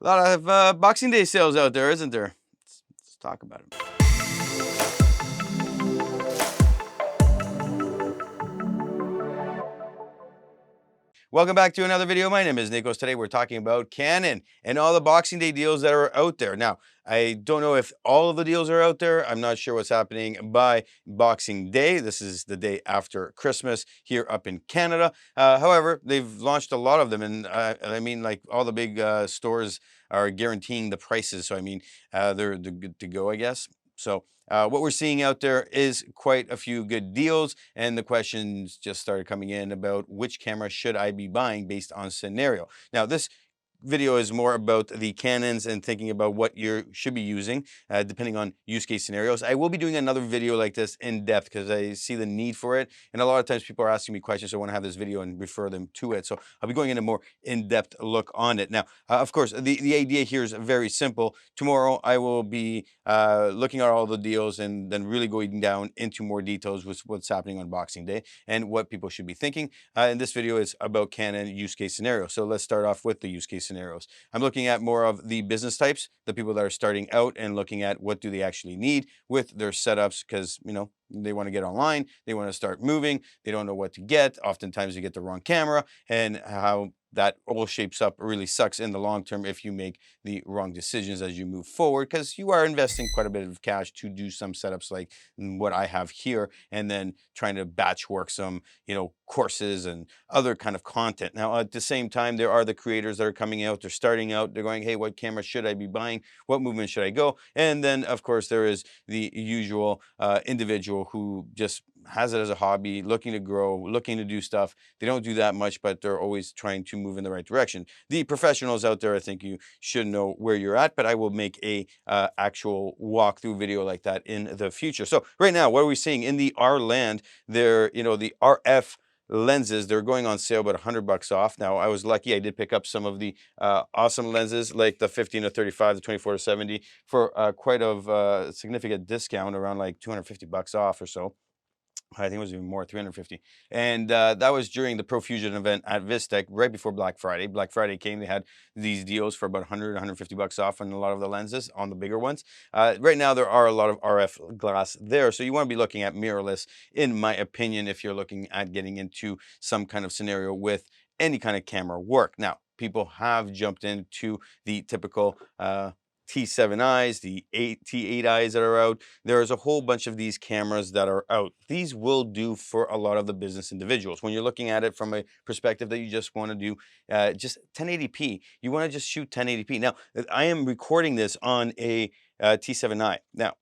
A lot of Boxing Day sales out there, isn't there? Let's talk about it. Welcome back to another video. My name is Nikos. Today we're talking about Canon and all the Boxing Day deals that are out there. Now, I don't know if all of the deals are out there. I'm not sure what's happening by Boxing Day. This is the day after Christmas here up in Canada. However, they've launched a lot of them, and I mean, like all the big stores are guaranteeing the prices. So I mean, they're good to go, I guess. So what we're seeing out there is quite a few good deals, and the questions just started coming in about which camera should I be buying based on scenario. Now, this video is more about the Canons and thinking about what you should be using depending on use case scenarios. I will be doing another video like this in depth because I see the need for it, and a lot of times people are asking me questions, so I want to have this video and refer them to it. So I'll be going into a more in-depth look on it. Now, of course, the idea here is very simple. Tomorrow I will be looking at all the deals and then really going down into more details with what's happening on Boxing Day and what people should be thinking. And this video is about Canon use case scenario. So let's start off with the use case scenarios. I'm looking at more of the business types, the people that are starting out and looking at what do they actually need with their setups, because, you know, they want to get online, they want to start moving, they don't know what to get. Oftentimes you get the wrong camera, and how that all shapes up really sucks in the long term if you make the wrong decisions as you move forward, because you are investing quite a bit of cash to do some setups like what I have here, and then trying to batch work some, you know, courses and other kind of content. Now, at the same time, there are the creators that are coming out, they're starting out, they're going, hey, what camera should I be buying? What movement should I go? And then, of course, there is the usual individual who just has it as a hobby, looking to grow, looking to do stuff. They don't do that much, but they're always trying to move in the right direction. The professionals out there, I think you should know where you're at, but I will make a actual walkthrough video like that in the future. So right now, what are we seeing in the R land? There, you know, the RF lenses, they're going on sale about $100 off. Now, I was lucky, I did pick up some of the awesome lenses like the 15 to 35, the 24 to 70 for quite a significant discount, around like $250 off or so. I think it was even more, 350. And that was during the Profusion event at Vistec right before Black Friday. Black Friday came, they had these deals for about 100, $150 off on a lot of the lenses, on the bigger ones. Right now, there are a lot of RF glass there. So you want to be looking at mirrorless, in my opinion, if you're looking at getting into some kind of scenario with any kind of camera work. Now, people have jumped into the typical T7Is, the T8Is that are out. There's a whole bunch of these cameras that are out. These will do for a lot of the business individuals. When you're looking at it from a perspective that you just want to do just 1080p, you want to just shoot 1080p. Now, I am recording this on a T7i. Now,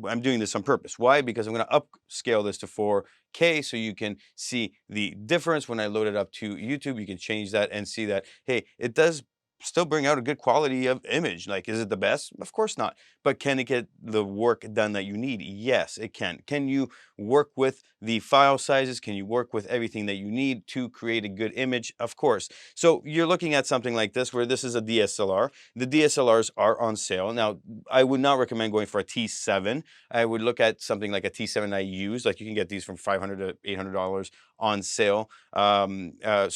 I'm doing this on purpose. Why? Because I'm going to upscale this to 4K so you can see the difference. When I load it up to YouTube, you can change that and see that, hey, it does still bring out a good quality of image. Like, is it the best? Of course not. But can it get the work done that you need? Yes, it can. Can you work with the file sizes? Can you work with everything that you need to create a good image? Of course. So you're looking at something like this, where this is a DSLR. The DSLRs are on sale. Now, I would not recommend going for a T7. I would look at something like a T7i used. Like, you can get these from $500 to $800 on sale.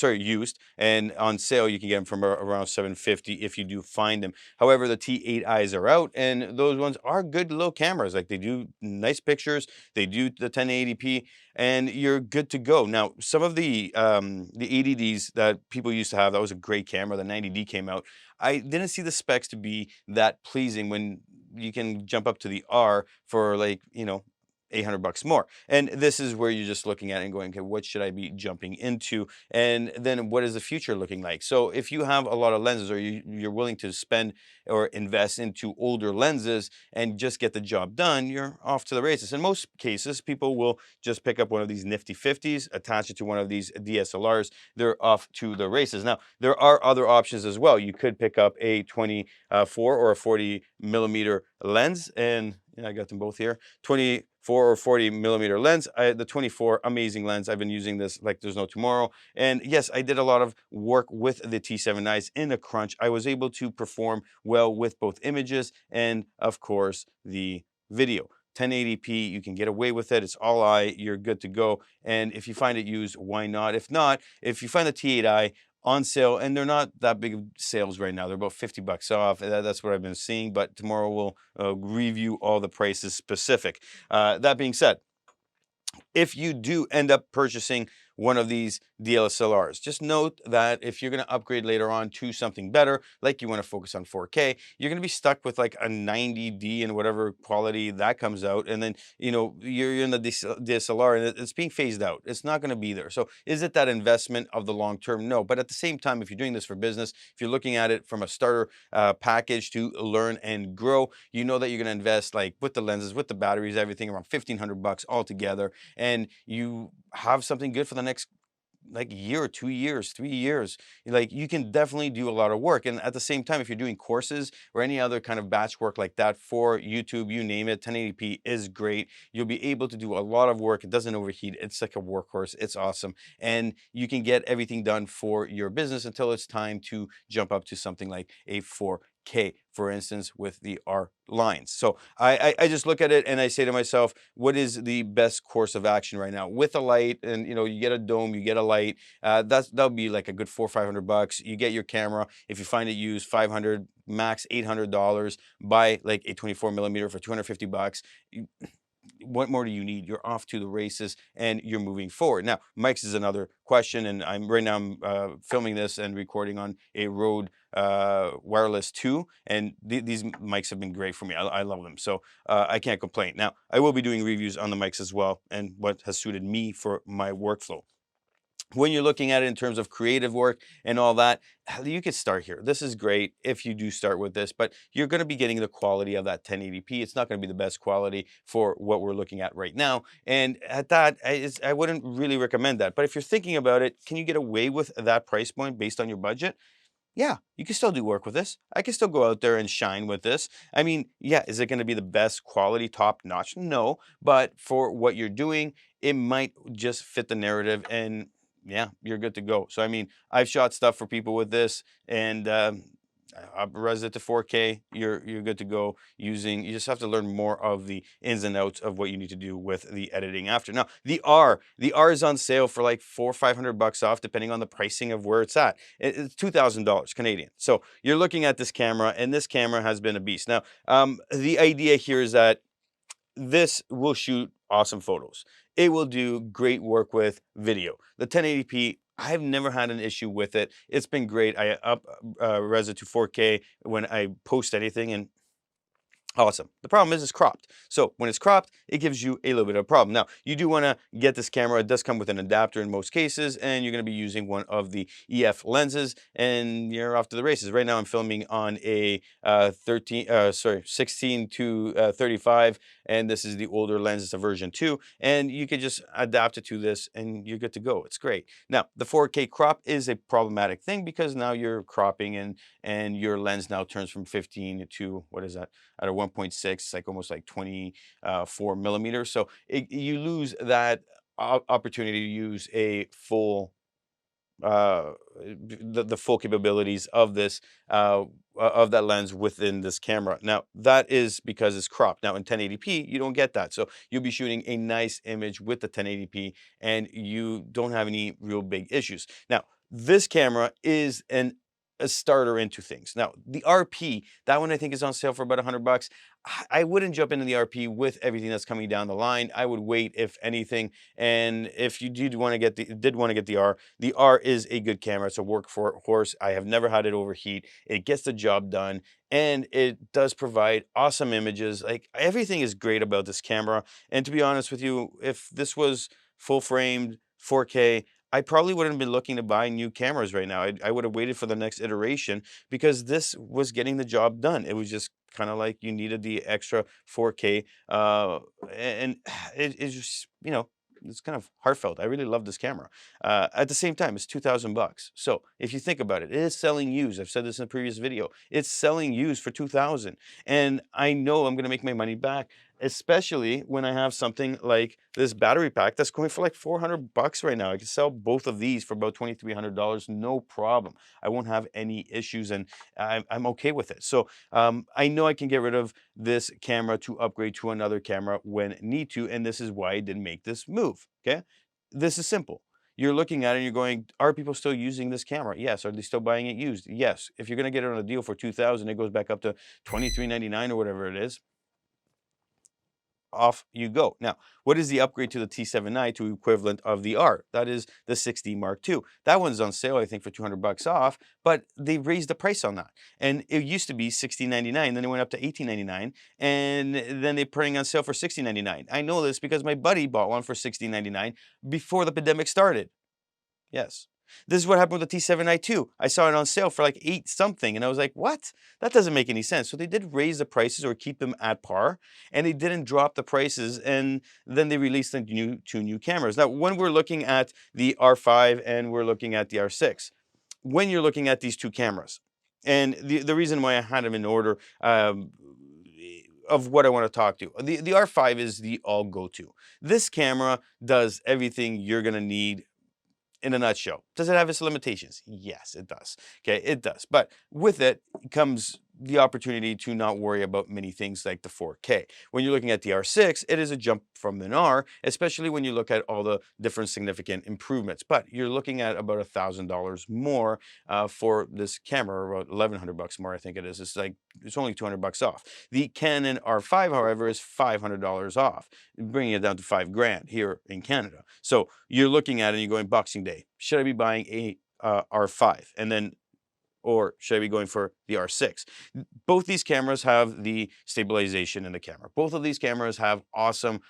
Used. And on sale, you can get them from around $750 if you do find them. However, the T8Is are out, and those ones are good little cameras. Like, they do nice pictures, they do the 1080p, and you're good to go. Now, some of the ADDs that people used to have, that was a great camera. The 90D came out. I didn't see the specs to be that pleasing when you can jump up to the R for, like, you know, $800 more. And this is where you're just looking at it and going, okay, what should I be jumping into? And then what is the future looking like? So if you have a lot of lenses, or you're willing to spend or invest into older lenses and just get the job done, you're off to the races. In most cases, people will just pick up one of these nifty 50s, attach it to one of these DSLRs, they're off to the races. Now, there are other options as well. You could pick up a 24 or a 40 millimeter lens, and I got them both here. 24 or 40 millimeter lens. The 24, amazing lens. I've been using this like there's no tomorrow. And yes, I did a lot of work with the T7Is in a crunch. I was able to perform well with both images and, of course, the video. 1080p, you can get away with it. It's all eye, you're good to go. And if you find it used, why not? If not, if you find the T8i on sale, and they're not that big of sales right now. They're about 50 bucks off. That's what I've been seeing, but tomorrow we'll review all the prices specific. That being said, if you do end up purchasing one of these DSLRs, just note that if you're going to upgrade later on to something better, like you want to focus on 4K, you're going to be stuck with like a 90D and whatever quality that comes out. And then, you know, you're in the DSLR and it's being phased out. It's not going to be there. So is it that investment of the long term? No. But at the same time, if you're doing this for business, if you're looking at it from a starter package to learn and grow, you know that you're going to invest like with the lenses, with the batteries, everything around 1,500 bucks altogether. And you have something good for the next like year or 2 years, 3 years. Like you can definitely do a lot of work. And at the same time, if you're doing courses or any other kind of batch work like that for YouTube, you name it, 1080p is great. You'll be able to do a lot of work. It doesn't overheat. It's like a workhorse. It's awesome. And you can get everything done for your business until it's time to jump up to something like a 4K, for instance, with the R lines. So I just look at it and I say to myself, what is the best course of action right now with a light? And you know, you get a dome, you get a light. That'll be like a good 400 or 500 bucks. You get your camera. If you find it used, 500 max $800. Buy like a 24 millimeter for 250 bucks. What more do you need? You're off to the races and you're moving forward. Now, mics is another question, and I'm filming this and recording on a Rode Wireless 2, and these mics have been great for me. I love them, so I can't complain. Now, I will be doing reviews on the mics as well and what has suited me for my workflow. When you're looking at it in terms of creative work and all that, you could start here. This is great if you do start with this, but you're going to be getting the quality of that 1080p. It's not going to be the best quality for what we're looking at right now. And at that, I wouldn't really recommend that. But if you're thinking about it, can you get away with that price point based on your budget? Yeah, you can still do work with this. I can still go out there and shine with this. I mean, yeah, is it going to be the best quality, top notch? No, but for what you're doing, it might just fit the narrative and yeah, you're good to go. So, I mean, I've shot stuff for people with this and I've res it to 4K. You're good to go using. You just have to learn more of the ins and outs of what you need to do with the editing after. Now, the R is on sale for like 400 or 500 bucks off, depending on the pricing of where it's at. It's $2,000 Canadian. So you're looking at this camera, and this camera has been a beast. Now, the idea here is that this will shoot awesome photos. It will do great work with video. The 1080p, I've never had an issue with it. It's been great. I res it to 4K when I post anything, and awesome. The problem is it's cropped. So when it's cropped, it gives you a little bit of a problem. Now, you do want to get this camera. It does come with an adapter in most cases, and you're going to be using one of the EF lenses, and you're off to the races. Right now, I'm filming on a 16 to 35, and this is the older lens. It's a version 2, and you can just adapt it to this, and you're good to go. It's great. Now, the 4K crop is a problematic thing because now you're cropping, and your lens now turns from 15 to, what is that? At a 1.6, like almost like 24 millimeters. So you lose that opportunity to use a full the full capabilities of this of that lens within this camera. Now that is because it's cropped. Now in 1080p you don't get that, so you'll be shooting a nice image with the 1080p and you don't have any real big issues. Now this camera is a starter into things. Now the RP, that one I think is on sale for about 100 bucks. I wouldn't jump into the RP with everything that's coming down the line. I would wait, if anything. And if you did want to get the R is a good camera. It's a workhorse. I have never had it overheat. It gets the job done, and it does provide awesome images. Like everything is great about this camera. And to be honest with you, if this was full framed 4K, I probably wouldn't be looking to buy new cameras right now. I would have waited for the next iteration because this was getting the job done. It was just kind of like you needed the extra 4K, and it's just, you know, it's kind of heartfelt. I really love this camera. At the same time, it's 2,000 bucks. So if you think about it, it is selling used. I've said this in a previous video. It's selling used for 2,000, and I know I'm going to make my money back, especially when I have something like this battery pack that's going for like 400 bucks right now. I can sell both of these for about $2,300, no problem. I won't have any issues, and I'm okay with it. So I know I can get rid of this camera to upgrade to another camera when need to, and this is why I didn't make this move, okay? This is simple. you're looking at it and you're going, are people still using this camera? Yes. Are they still buying it used? Yes. If you're going to get it on a deal for 2,000, it goes back up to 23.99 or whatever it is. Off you go. Now, what is the upgrade to the T7i to equivalent of the R? That is the 6D Mark II. That one's on sale, I think, for 200 bucks off, but they raised the price on that. And it used to be $16.99, then it went up to $18.99, and then they're putting on sale for $16.99. I know this because my buddy bought one for $16.99 before the pandemic started. Yes. This is what happened with the T7i too. I saw it on sale for like 8 something and I was like, what? That doesn't make any sense. So they did raise the prices or keep them at par, and they didn't drop the prices, and then they released the two new cameras. Now, when we're looking at the R5 and we're looking at the R6, when you're looking at these two cameras, and the reason why I had them in order of what I want to talk to, the R5 is the all go-to. This camera does everything you're going to need in a nutshell. Does it have its limitations? Yes, it does. Okay, it does. But with it comes the opportunity to not worry about many things like the 4K. When you're looking at the R6, it is a jump from the R, especially when you look at all the different significant improvements. But you're looking at about $1,000 more for this camera, or about 1,100 bucks more, I think it is. It's only 200 bucks off. The Canon R5, however, is $500 off, bringing it down to $5,000 here in Canada. So you're looking at it and you're going, Boxing Day, should I be buying a R5? And then, or should I be going for the R6? Both these cameras have the stabilization in the camera. Both of these cameras have awesome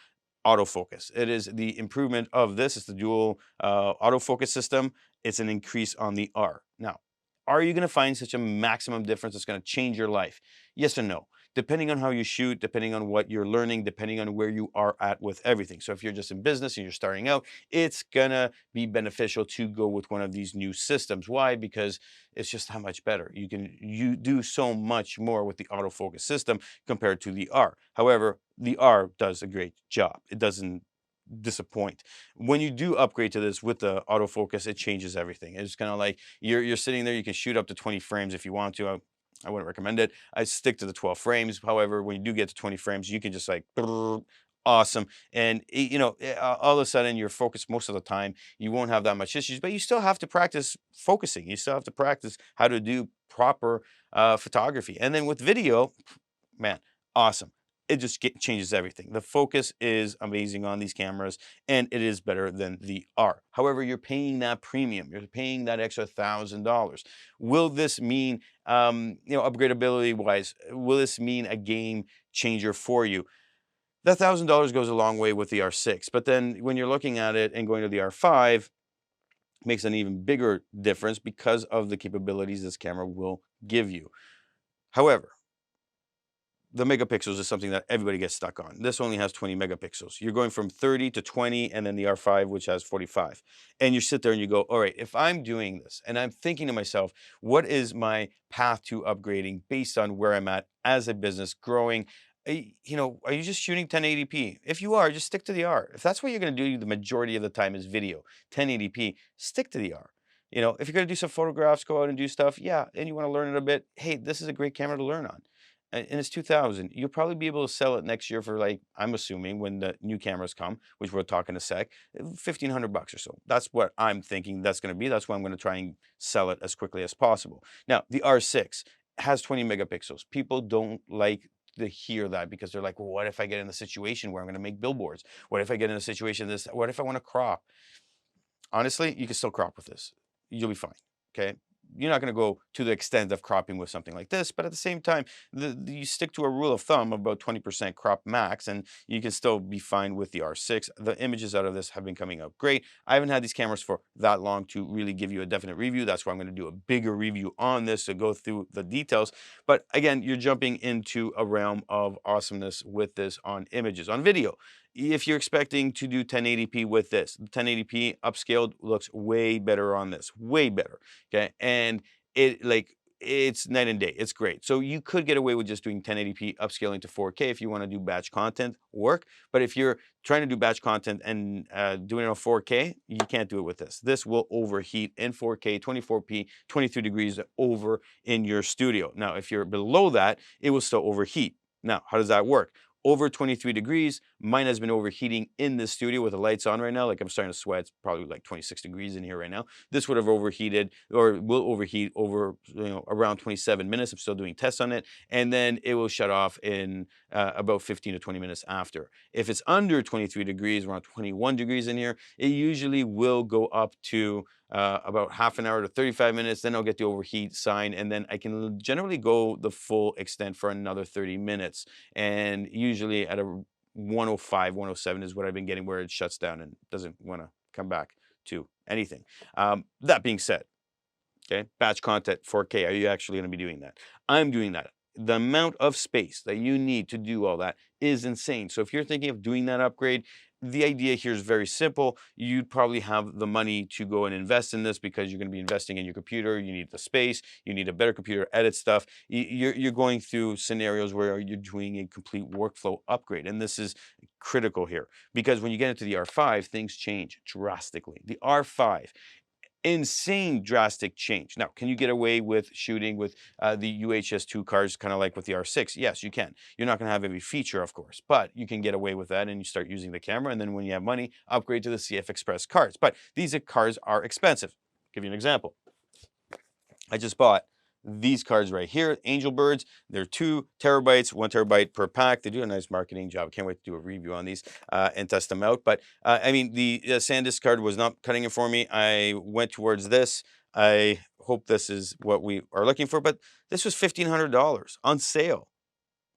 autofocus. It is the improvement of this. It's the dual autofocus system. It's an increase on the R. Now, are you going to find such a maximum difference that's going to change your life? Yes and no. Depending on how you shoot, depending on what you're learning, depending on where you are at with everything. So if you're just in business and you're starting out, it's going to be beneficial to go with one of these new systems. Why? Because it's just how much better. You do so much more with the autofocus system compared to the R. However, the R does a great job. It doesn't disappoint. When you do upgrade to this with the autofocus, it changes everything. It's kind of like you're sitting there, you can shoot up to 20 frames if you want to. I wouldn't recommend it. I stick to the 12 frames. However, when you do get to 20 frames, you can just like awesome. And all of a sudden you're focused most of the time. You won't have that much issues, but you still have to practice focusing. You still have to practice how to do proper photography. And then with video, man, awesome. It just changes everything. The focus is amazing on these cameras, and it is better than the R. However, you're paying that premium. You're paying that extra $1,000. Will this mean, upgradability wise, will this mean a game changer for you? That $1,000 goes a long way with the R6, but then when you're looking at it and going to the R5, makes an even bigger difference because of the capabilities this camera will give you. However, the megapixels is something that everybody gets stuck on. This only has 20 megapixels. You're going from 30 to 20, and then the R5, which has 45. And you sit there and you go, all right, if I'm doing this and I'm thinking to myself, what is my path to upgrading based on where I'm at as a business growing? Are you just shooting 1080p? If you are, just stick to the R. If that's what you're going to do the majority of the time is video, 1080p, stick to the R. If you're going to do some photographs, go out and do stuff, yeah, and you want to learn it a bit, hey, this is a great camera to learn on. And it's 2,000. You'll probably be able to sell it next year for, like, I'm assuming when the new cameras come, which we'll talk in a sec, 1,500 bucks or so. That's what I'm thinking that's going to be. That's why I'm going to try and sell it as quickly as possible. Now, the R6 has 20 megapixels. People don't like to hear that because they're like, well, what if I get in a situation where I'm going to make billboards? What if I get in a situation what if I want to crop? Honestly, you can still crop with this. You'll be fine. Okay. You're not going to go to the extent of cropping with something like this, but at the same time, you stick to a rule of thumb of about 20% crop max, and you can still be fine with the R6. The images out of this have been coming out great. I haven't had these cameras for that long to really give you a definite review. That's why I'm going to do a bigger review on this to go through the details. But again, you're jumping into a realm of awesomeness with this on images. On video, if you're expecting to do 1080p with this, 1080p upscaled looks way better on this, way better. Okay, and it's night and day. It's great. So you could get away with just doing 1080p upscaling to 4K if you want to do batch content work. But if you're trying to do batch content and doing it on 4K, you can't do it with this. This will overheat in 4K, 24p, 23 degrees over in your studio. Now, if you're below that, it will still overheat. Now, how does that work? over 23 degrees. Mine has been overheating in the studio with the lights on right now. Like I'm starting to sweat. It's probably like 26 degrees in here right now. This would have overheated or will overheat over, around 27 minutes. I'm still doing tests on it. And then it will shut off in about 15 to 20 minutes after. If it's under 23 degrees, around 21 degrees in here, it usually will go up to about half an hour to 35 minutes. Then I'll get the overheat sign, and then I can generally go the full extent for another 30 minutes. And usually at a 105, 107 is what I've been getting, where it shuts down and doesn't want to come back to anything. That being said, okay, batch content 4K, are you actually going to be doing that? I'm doing that. The amount of space that you need to do all that is insane. So if you're thinking of doing that upgrade, the idea here is very simple. You'd probably have the money to go and invest in this because you're going to be investing in your computer. You need the space. You need a better computer to edit stuff. You're going through scenarios where you're doing a complete workflow upgrade. And this is critical here because when you get into the R5, things change drastically. The R5, insane drastic change. Now, can you get away with shooting with the UHS-2 cars, kind of like with the R6? Yes, you can. You're not going to have every feature, of course, but you can get away with that, and you start using the camera, and then when you have money, upgrade to the CFexpress cards. But these cars are expensive. I'll give you an example. I just bought these cards right here, Angel Birds. They're 2 terabytes, 1 terabyte per pack. They do a nice marketing job. Can't wait to do a review on these and test them out. But I mean, the SanDisk card was not cutting it for me. I went towards this. I hope this is what we are looking for, but this was $1,500 on sale.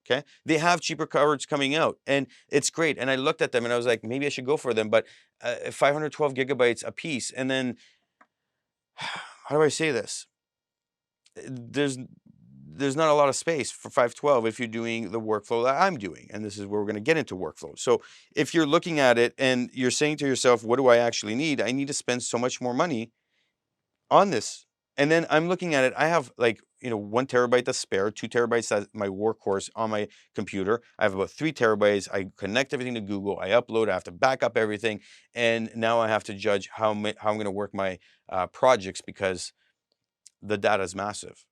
Okay, they have cheaper cards coming out, and it's great. And I looked at them, and I was like, maybe I should go for them. But 512 gigabytes a piece, and then how do I say this? There's not a lot of space for 512 if you're doing the workflow that I'm doing. And this is where we're going to get into workflow. So if you're looking at it and you're saying to yourself, what do I actually need? I need to spend so much more money on this. And then I'm looking at it. I have 1 terabyte to spare, 2 terabytes that's my workhorse on my computer. I have about 3 terabytes. I connect everything to Google. I upload. I have to back up everything. And now I have to judge how I'm going to work my projects because the data is massive.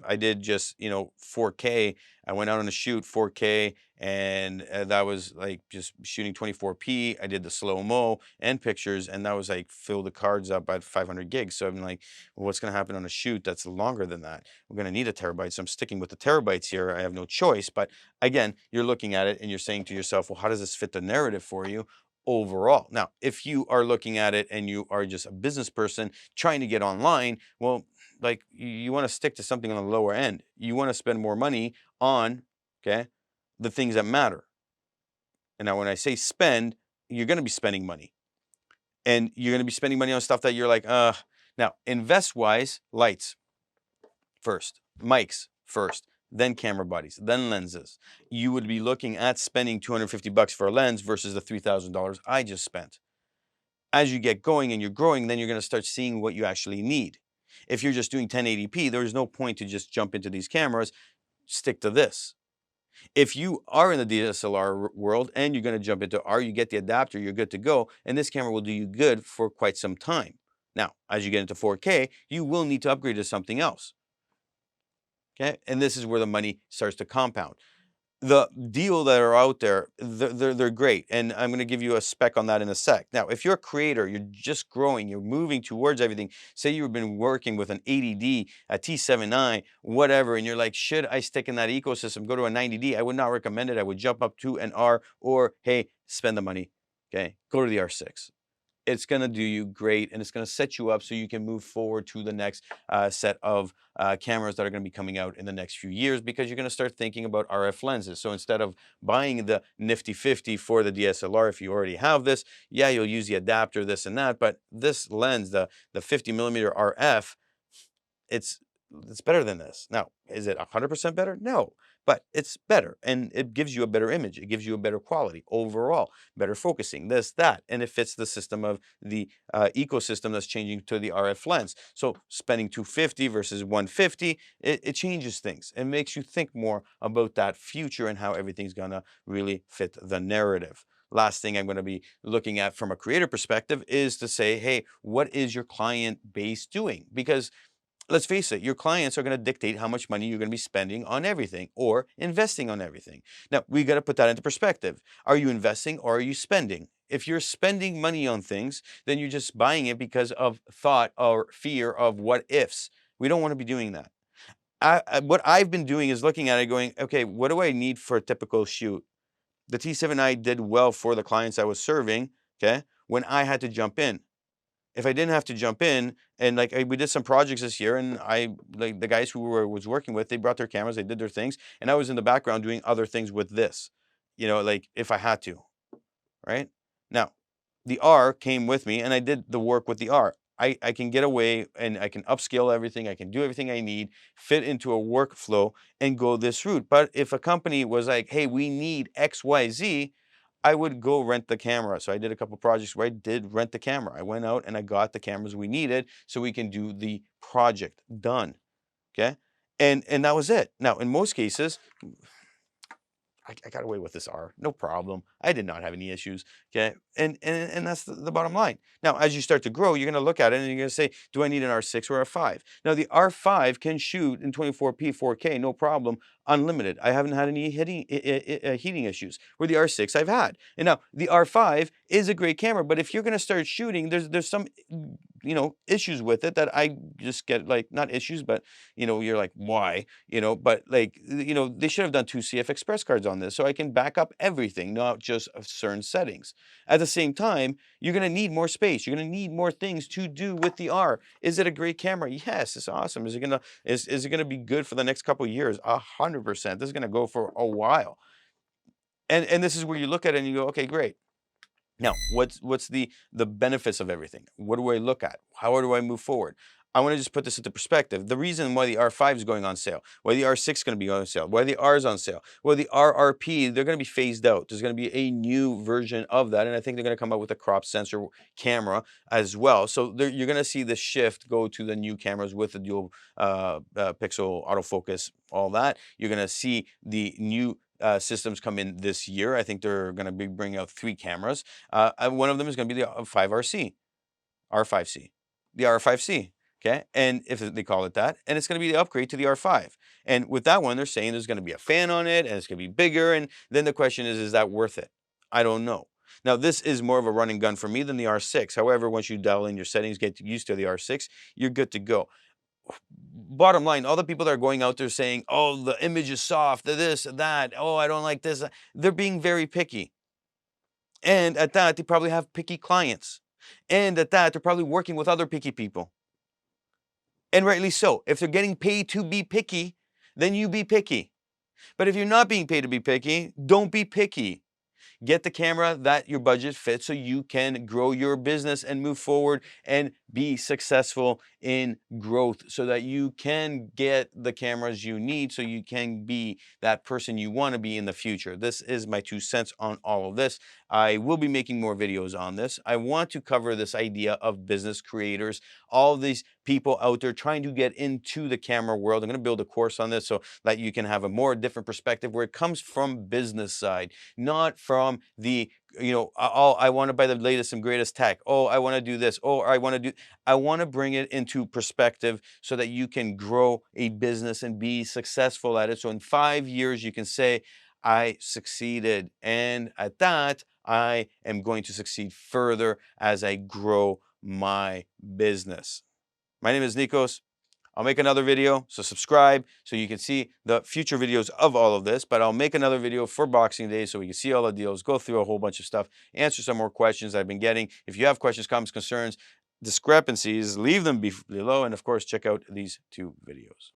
I did just 4K. I went out on a shoot 4K, and that was like just shooting 24p. I did the slow-mo and pictures, and that was like fill the cards up at 500 gigs. So I'm like, well, what's going to happen on a shoot that's longer than that? We're going to need a terabyte, so I'm sticking with the terabytes here. I have no choice. But again, you're looking at it and you're saying to yourself, well, how does this fit the narrative for you overall? Now, if you are looking at it and you are just a business person trying to get online, well, like you want to stick to something on the lower end. You want to spend more money on, okay, the things that matter. And now when I say spend, you're going to be spending money. And you're going to be spending money on stuff that you're like, Now, invest-wise, lights first, mics first, then camera bodies, then lenses. You would be looking at spending $250 for a lens versus the $3,000 I just spent. As you get going and you're growing, then you're going to start seeing what you actually need. If you're just doing 1080p, there's no point to just jump into these cameras. Stick to this. If you are in the DSLR world and you're going to jump into R, you get the adapter, you're good to go, and this camera will do you good for quite some time. Now, as you get into 4K, you will need to upgrade to something else. Okay, and this is where the money starts to compound. The deal that are out there, they're great. And I'm going to give you a spec on that in a sec. Now, if you're a creator, you're just growing, you're moving towards everything. Say you've been working with an 80D, a T7i, whatever, and you're like, should I stick in that ecosystem, go to a 90D? I would not recommend it. I would jump up to an R, or, hey, spend the money, okay? Go to the R6. It's going to do you great, and it's going to set you up so you can move forward to the next set of cameras that are going to be coming out in the next few years, because you're going to start thinking about RF lenses. So instead of buying the nifty 50 for the DSLR, if you already have this, yeah, you'll use the adapter, this and that, but this lens, the 50 millimeter RF, it's better than this. Now, is it 100% better? No, but it's better, and it gives you a better image. It gives you a better quality overall, better focusing, this, that, and it fits the system of the ecosystem that's changing to the RF lens. So spending $250 versus $150, it changes things. It makes you think more about that future and how everything's gonna really fit the narrative. Last thing I'm going to be looking at from a creator perspective is to say, hey, what is your client base doing? Because let's face it, your clients are going to dictate how much money you're going to be spending on everything or investing on everything. Now, we got to put that into perspective. Are you investing or are you spending? If you're spending money on things, then you're just buying it because of thought or fear of what ifs. We don't want to be doing that. What I've been doing is looking at it going, okay, what do I need for a typical shoot? The T7i did well for the clients I was serving, okay, when I had to jump in. If I didn't have to jump in, and like we did some projects this year, and like the guys who was working with, they brought their cameras, they did their things, and I was in the background doing other things with this, like if I had to, right? Now, the R came with me, and I did the work with the R. I can get away and I can upscale everything. I can do everything I need, fit into a workflow, and go this route. But if a company was like, hey, we need XYZ, I would go rent the camera. So I did a couple projects where I did rent the camera. I went out and I got the cameras we needed so we can do the project done. Okay. And that was it. Now, in most cases, I got away with this R, no problem. I did not have any issues. Okay. And that's the bottom line. Now, as you start to grow, you're going to look at it and you're going to say, do I need an R6 or R5? Now, the R5 can shoot in 24p 4K, no problem, unlimited. I haven't had any heating issues. Where the R6 I've had. And now the R5 is a great camera, but if you're going to start shooting, there's some issues with it that I just get, like, not issues, but you're like, why? But like, they should have done 2 CFexpress cards on this so I can back up everything, not just certain settings. At the same time, you're going to need more space. You're going to need more things to do with the R. Is it a great camera? Yes, it's awesome. Is it gonna be good for the next couple of years? 100%. This is gonna go for a while. And this is where you look at it and you go, okay, great. Now, what's the benefits of everything? What do I look at? How do I move forward? I want to just put this into perspective. The reason why the R5 is going on sale, why the R6 is going to be on sale, why the R is on sale, why the RRP, they're going to be phased out. There's going to be a new version of that, and I think they're going to come out with a crop sensor camera as well. So you're going to see the shift go to the new cameras with the dual pixel autofocus, all that. You're going to see the new systems come in this year. I think they're going to be bringing out 3 cameras. One of them is going to be the 5RC, R5C, the R5C. Okay, and if they call it that, and it's going to be the upgrade to the R5. And with that one, they're saying there's going to be a fan on it, and it's going to be bigger. And then the question is that worth it? I don't know. Now, this is more of a running gun for me than the R6. However, once you dial in your settings, get used to the R6, you're good to go. Bottom line, all the people that are going out there saying, oh, the image is soft, this, that, oh, I don't like this, they're being very picky. And at that, they probably have picky clients. And at that, they're probably working with other picky people. And rightly so. If they're getting paid to be picky, then you be picky. But if you're not being paid to be picky, don't be picky. Get the camera that your budget fits so you can grow your business and move forward and be successful in growth so that you can get the cameras you need so you can be that person you want to be in the future. This is my 2 cents on all of this. I will be making more videos on this. I want to cover this idea of business creators, all these people out there trying to get into the camera world. I'm going to build a course on this so that you can have a more different perspective where it comes from business side, not from the, oh, I want to buy the latest and greatest tech. Oh, I want to do this. Oh, I want to bring it into perspective so that you can grow a business and be successful at it. So in 5 years, you can say, I succeeded. And at that, I am going to succeed further as I grow my business. My name is Nikos. I'll make another video, so subscribe so you can see the future videos of all of this, but I'll make another video for Boxing Day so we can see all the deals, go through a whole bunch of stuff, answer some more questions I've been getting. If you have questions, comments, concerns, discrepancies, leave them below, and of course, check out these 2 videos.